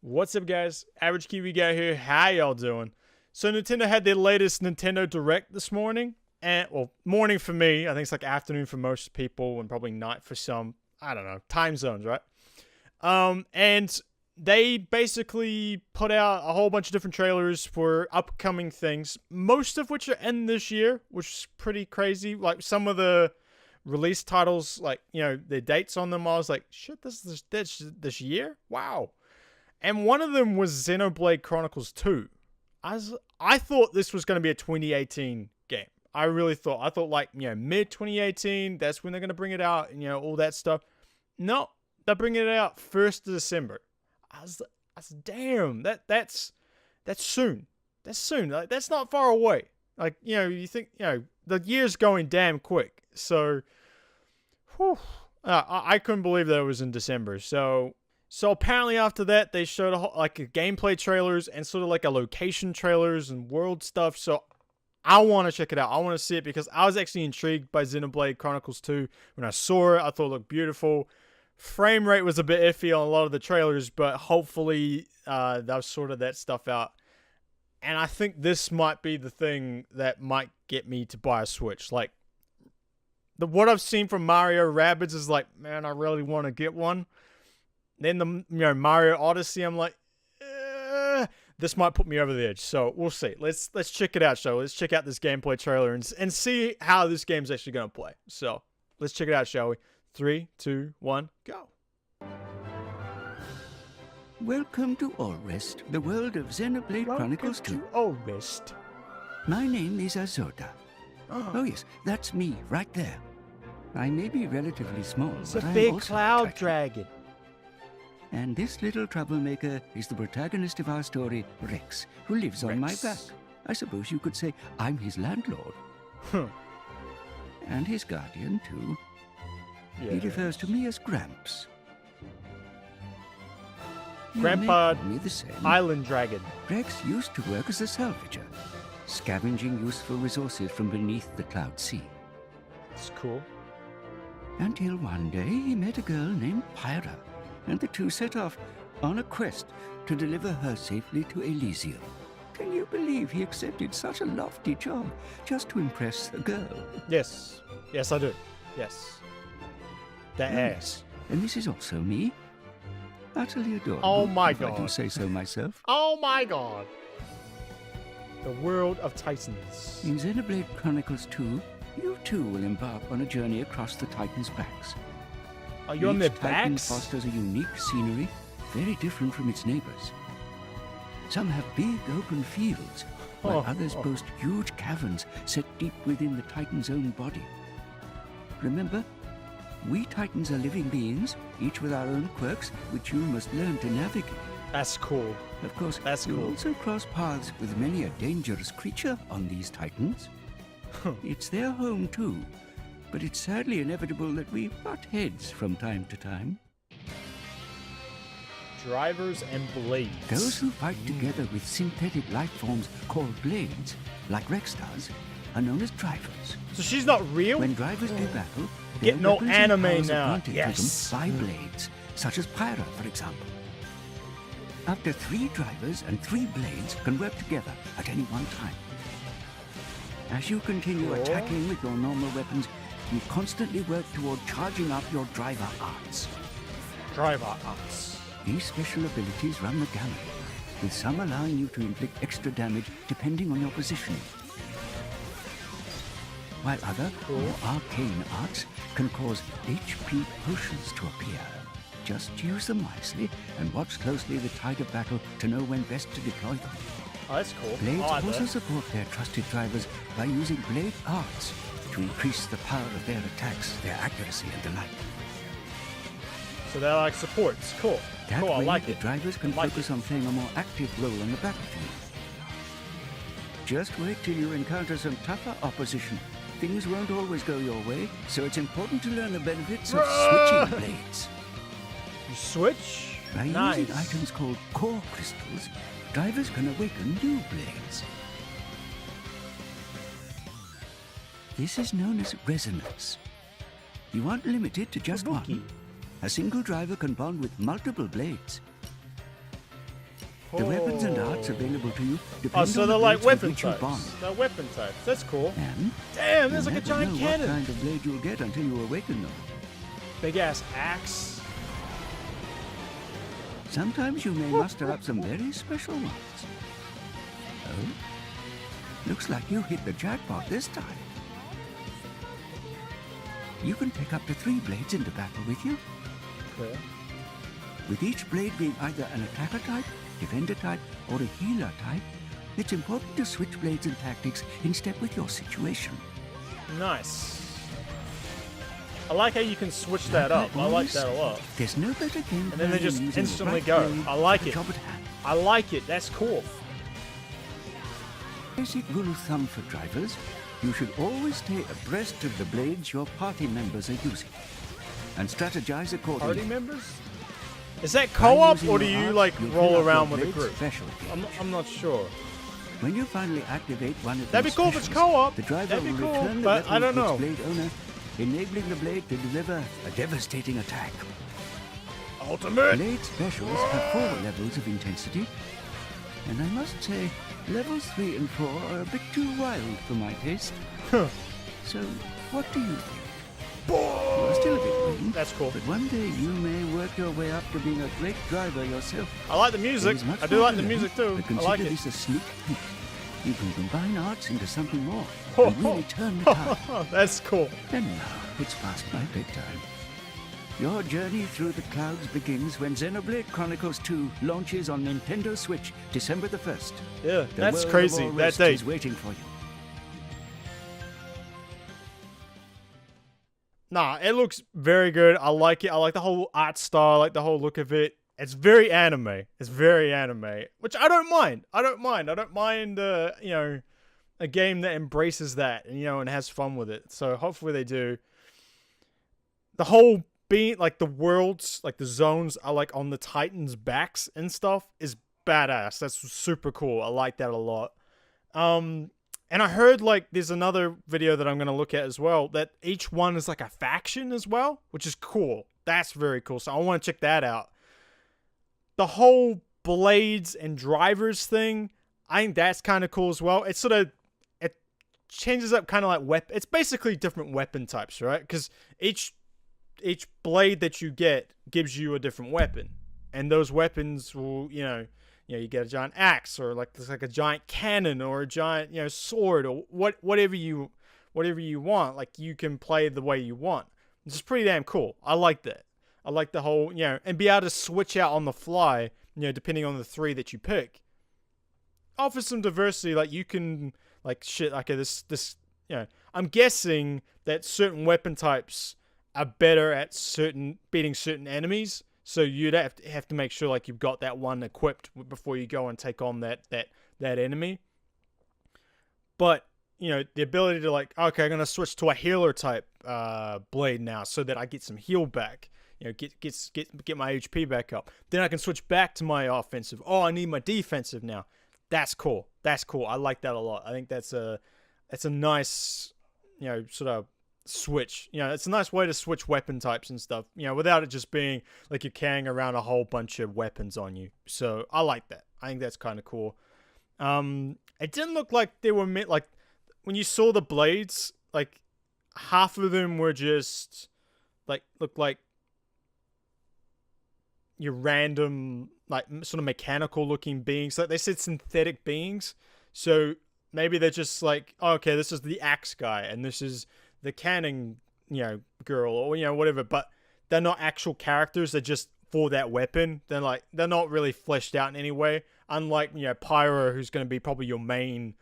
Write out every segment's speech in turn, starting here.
What's up, guys? Average Kiwi Guy here. How y'all doing? So Nintendo had their latest Nintendo Direct this morning. And, well, morning for me. I think it's like afternoon for most people and probably night for some. I don't know. Time zones, right? And they basically put out a whole bunch of different trailers for upcoming things. Most of which are in this year, which is pretty crazy. Like, some of the release titles, like, you know, the dates on them, I was like, shit, this year? Wow. And one of them was Xenoblade Chronicles 2. I thought this was going to be a 2018 game. I really thought. I thought, like, you know, mid 2018, that's when they're going to bring it out, and, you know, all that stuff. No, they're bringing it out 1st of December. I was damn, that's soon. That's soon. Like, that's not far away. Like, you know, you think, you know, the year's going damn quick. So, whew, I couldn't believe that it was in December. So apparently after that, they showed a gameplay trailers and sort of like a location trailers and world stuff. So I want to check it out. I want to see it because I was actually intrigued by Xenoblade Chronicles 2. When I saw it, I thought it looked beautiful. Frame rate was a bit iffy on a lot of the trailers, but hopefully they'll sort that stuff out. And I think this might be the thing that might get me to buy a Switch. Like, what I've seen from Mario Rabbids is like, man, I really want to get one. Then the Mario Odyssey, I'm like, this might put me over the edge. So we'll see. Let's check it out, shall we? Let's check out this gameplay trailer and see how this game's actually gonna play. So let's check it out, shall we? 3, 2, 1, go. Welcome to Allrest, the world of Xenoblade Chronicles 2. Allrest. My name is Azota. Oh yes, that's me right there. I may be relatively small, It's but a I'm big also cloud attractive. dragon. And this little troublemaker is the protagonist of our story, Rex, who lives on my Rex. back. I suppose you could say I'm his landlord. Huh. And his guardian, too. Yeah. He refers to me as Gramps. You Grandpa may call me the same. Island dragon. Rex used to work as a salvager, scavenging useful resources from beneath the cloud sea. It's cool. Until one day he met a girl named Pyra, and the two set off on a quest to deliver her safely to Elysium. Can you believe he accepted such a lofty job just to impress a girl? Yes. Yes, I do. Yes. That Oh, ass. yes. And this is also me. Utterly adorable. Oh my if I do God. say so myself. Oh my god. The world of Titans. In Xenoblade Chronicles 2, you too will embark on a journey across the Titans' backs. Are you on their Each Titan backs? fosters a unique scenery, very different from its neighbors. Some have big open fields, while others boast huge caverns set deep within the Titan's own body. Remember, we Titans are living beings, each with our own quirks, which you must learn to navigate. That's cool. Of course, That's you'll cool. also cross paths with many a dangerous creature on these Titans. It's their home too, but it's sadly inevitable that we butt heads from time to time. Drivers and blades. Those who fight together with synthetic life forms called blades, like Rex does, are known as drivers. So she's not real? When drivers do battle, Get their no weapons and anime powers are now. granted Yes. to them by blades, such as Pyra, for example. Up to 3 drivers and 3 blades can work together at any one time. As you continue Cool. attacking with your normal weapons, you constantly work toward charging up your driver arts. Driver arts. These special abilities run the gamut, with some allowing you to inflict extra damage depending on your positioning. While other, more arcane arts can cause HP potions to appear. Just use them wisely and watch closely the tide of battle to know when best to deploy them. Oh, that's cool. Blades I like also that. support their trusted drivers by using blade arts to increase the power of their attacks, their accuracy, and the like. So they're like supports. Cool. That Cool, I way, like the it. drivers can Like focus on playing a more active role on the battlefield. Just wait till you encounter some tougher opposition. Things won't always go your way, so it's important to learn the benefits of switching blades. You switch? By Nice. using items called core crystals, drivers can awaken new blades. This is known as resonance. You aren't limited to just Kabuki. one. A single driver can bond with multiple blades. The weapons and arts available to you Oh, depend so on they're the like blades with weapon which you types. bond. They're weapon types. That's cool. And Damn, there's you like a never giant know cannon. what kind of blade you'll get until you awaken them. Big ass axe. Sometimes you may muster up some very special ones. Oh, looks like you hit the jackpot this time. You can pick up to 3 blades into battle with you, Okay. with each blade being either an attacker type, defender type, or a healer type. It's important to switch blades and tactics in step with your situation. Nice. I like how you can switch that up. I like that a lot. There's no better game And then they plan just than using the instantly right go. blade I like for the it. job at hand. I like it. That's cool. Basic rule of thumb for drivers: you should always stay abreast of the blades your party members are using, and strategize accordingly. Party members? Is that By co-op using or do your you arts, like you'll roll fill up around your with a blade's group? special gauge. I'm not sure. When you finally activate one of That'd be these cool if it's specials, co-op. the driver That'd be will cool, return the but I weapon don't to know. its blade owner, enabling the blade to deliver a devastating attack. Ultimate. Blade specials have 4 levels of intensity, and I must say, levels 3 and 4 are a bit too wild for my taste. Huh. So, what do you think? You're still a bit green, That's cool. but one day you may work your way up to being a great driver yourself. I like the music. There's much I do more like to the learn, music too. but I consider like it. this a sneak peek. You can combine arts into something more Ho, and ho. really turn the tide. That's cool. And now it's past my bedtime. Your journey through the clouds begins when Xenoblade Chronicles 2 launches on Nintendo Switch December the 1st. Yeah, The that's world of crazy. all That rest date. is waiting for you. Nah, it looks very good. I like it. I like the whole art style. I like the whole look of it. It's very anime. It's very anime, which I don't mind. I don't mind. You know, a game that embraces that and, you know, and has fun with it. So hopefully they do. The whole being, like, the worlds, like, the zones are, like, on the Titans' backs and stuff is badass. That's super cool. I like that a lot. And I heard, like, there's another video that I'm going to look at as well, that each one is, like, a faction as well, which is cool. That's very cool. So I want to check that out. The whole blades and drivers thing, I think that's kind of cool as well. It changes up kind of like weapon. It's basically different weapon types, right? Because each blade that you get gives you a different weapon. And those weapons will, you get a giant axe or like a giant cannon or a giant, sword or whatever you want. Like, you can play the way you want. This is pretty damn cool. I like that. I like the whole, and be able to switch out on the fly, depending on the 3 that you pick. Offers some diversity. Like, you can, like, shit, okay, this, I'm guessing that certain weapon types are better at beating certain enemies. So you'd have to make sure, like, you've got that one equipped before you go and take on that enemy. But, the ability to, like, okay, I'm going to switch to a healer type blade now so that I get some heal back. Get my HP back up. Then I can switch back to my offensive. Oh, I need my defensive now. That's cool. That's cool. I like that a lot. I think that's a nice, sort of switch. It's a nice way to switch weapon types and stuff, without it just being like you're carrying around a whole bunch of weapons on you. So I like that. I think that's kind of cool. It didn't look like they were meant, like, when you saw the blades, like, half of them were just, like, looked like your random, like, sort of mechanical looking beings. Like, they said synthetic beings. So maybe they're just like, oh, okay, this is the axe guy and this is the cannon, girl or, whatever. But they're not actual characters. They're just for that weapon. They're not really fleshed out in any way. Unlike, Pyro, who's going to be probably your main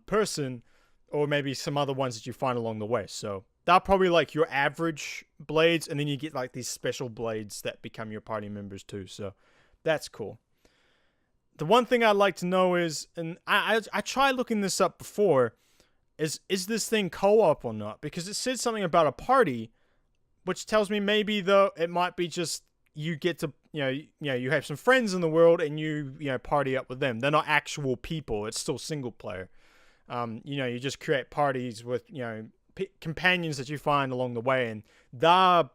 person, or maybe some other ones that you find along the way. So they're probably like your average blades, and then you get like these special blades that become your party members too. So that's cool. The one thing I'd like to know is, and I tried looking this up before, is this thing co-op or not? Because it said something about a party, which tells me maybe though it might be just you get to you have some friends in the world and you party up with them. They're not actual people. It's still single player. You just create parties with companions that you find along the way, and they're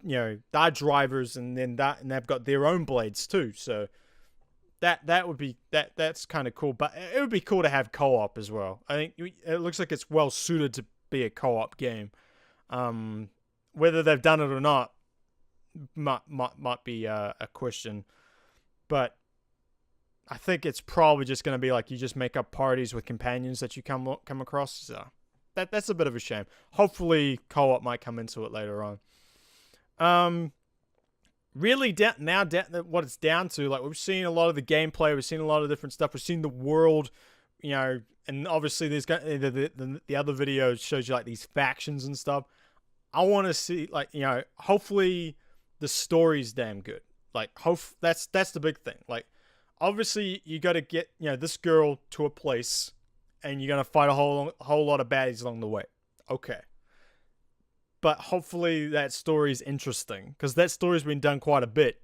drivers, and then they've got their own blades too. So that would be that's kind of cool. But it would be cool to have co-op as well. I think it looks like it's well suited to be a co-op game. Whether they've done it or not might be a question, but I think it's probably just going to be like you just make up parties with companions that you come across. So that's a bit of a shame. Hopefully, co-op might come into it later on. Really, what it's down to, like we've seen a lot of the gameplay, we've seen a lot of different stuff, we've seen the world, and obviously there's the other video shows you like these factions and stuff. I want to see hopefully the story's damn good. Like that's the big thing. Like obviously you got to get this girl to a place, and you're gonna fight a whole lot of baddies along the way. Okay. But hopefully that story's interesting, because that story's been done quite a bit.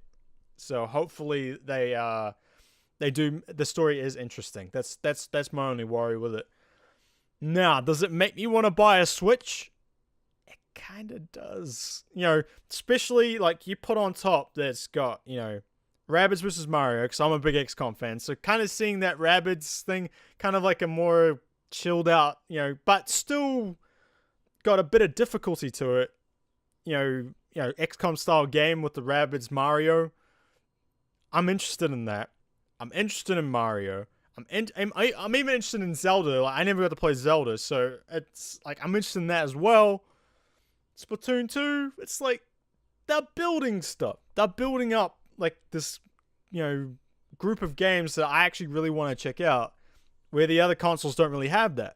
So hopefully the story is interesting. That's my only worry with it. Now, does it make me want to buy a Switch? It kind of does. Especially like you put on top that's got, Rabbids vs. Mario, because I'm a big XCOM fan. So kind of seeing that Rabbids thing, kind of like a more chilled out, but still got a bit of difficulty to it, XCOM style game with the Rabbids Mario. I'm interested in that. I'm interested in Mario. I'm even interested in Zelda. Like, I never got to play Zelda, so it's like I'm interested in that as well. Splatoon 2, it's like they're building stuff. They're building up like this, group of games that I actually really want to check out, where the other consoles don't really have that.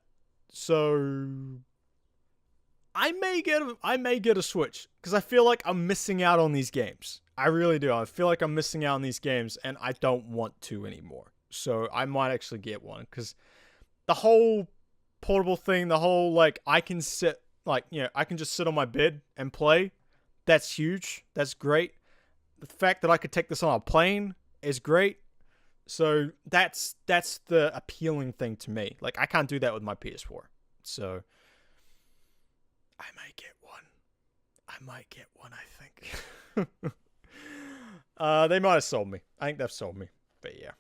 So I may get a Switch, because I feel like I'm missing out on these games. I really do. I feel like I'm missing out on these games, and I don't want to anymore. So I might actually get one, because the whole portable thing, the whole I can sit I can just sit on my bed and play. That's huge. That's great. The fact that I could take this on a plane is great. So that's the appealing thing to me. Like I can't do that with my PS4. So I might get one, I think. They might have sold me. I think they've sold me. But yeah.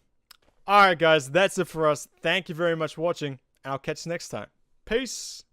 Alright guys, that's it for us. Thank you very much for watching, and I'll catch you next time. Peace!